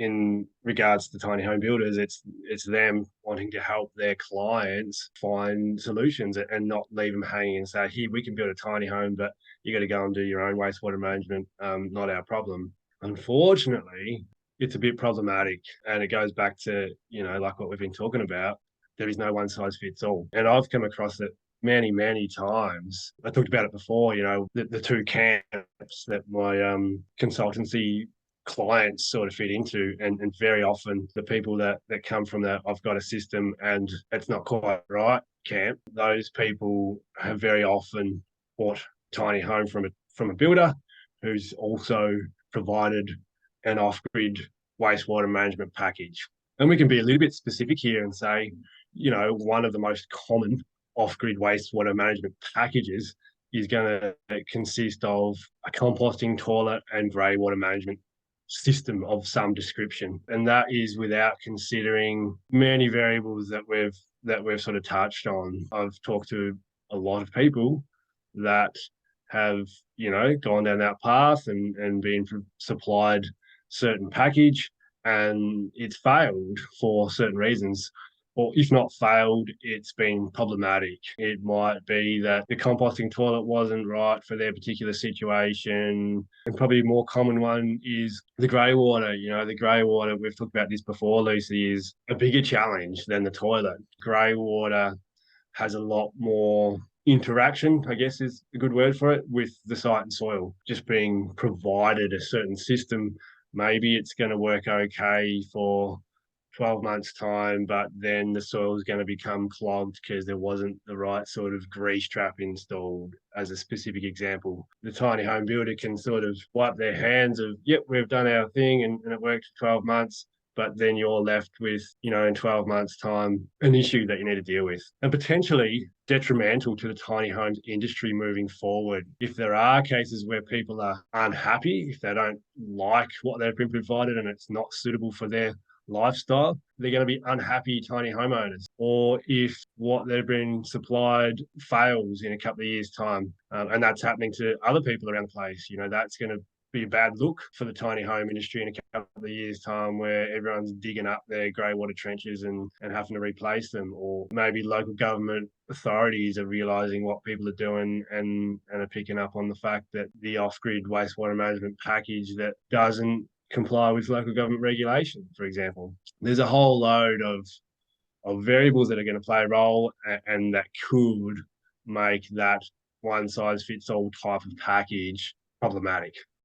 in regards to tiny home builders, it's them wanting to help their clients find solutions and not leave them hanging and say, "Here, we can build a tiny home, but you got to go and do your own wastewater management. Not our problem." Unfortunately, it's a bit problematic, and it goes back to like what we've been talking about. There is no one size fits all, and I've come across it many times. I talked about it before. The two camps that my consultancy clients sort of fit into, and very often the people that come from that "I've got a system and it's not quite right" camp, those people have very often bought tiny home from a builder who's also provided an off-grid wastewater management package. And we can be a little bit specific here and say, one of the most common off-grid wastewater management packages is going to consist of a composting toilet and grey water management system of some description, and that is without considering many variables that we've sort of touched on. I've talked to a lot of people that have gone down that path and been supplied certain package, and it's failed for certain reasons, or if not failed, it's been problematic. It might be that the composting toilet wasn't right for their particular situation. And probably a more common one is the grey water. The grey water, we've talked about this before, Lucy, is a bigger challenge than the toilet. Grey water has a lot more interaction, I guess is a good word for it, with the site and soil. Just being provided a certain system, maybe it's going to work okay for 12 months' time, but then the soil is going to become clogged because there wasn't the right sort of grease trap installed, as a specific example. The tiny home builder can sort of wipe their hands of, "Yep, we've done our thing and it worked for 12 months." But then you're left with, in 12 months' time, an issue that you need to deal with, and potentially detrimental to the tiny homes industry moving forward. If there are cases where people are unhappy, if they don't like what they've been provided and it's not suitable for their lifestyle, they're going to be unhappy tiny homeowners. Or if what they've been supplied fails in a couple of years' time, and that's happening to other people around the place, that's going to be a bad look for the tiny home industry in a couple of years' time, where everyone's digging up their grey water trenches and having to replace them. Or maybe local government authorities are realising what people are doing and are picking up on the fact that the off-grid wastewater management package that doesn't comply with local government regulation, for example. There's a whole load of variables that are going to play a role, and that could make that one size fits all type of package problematic.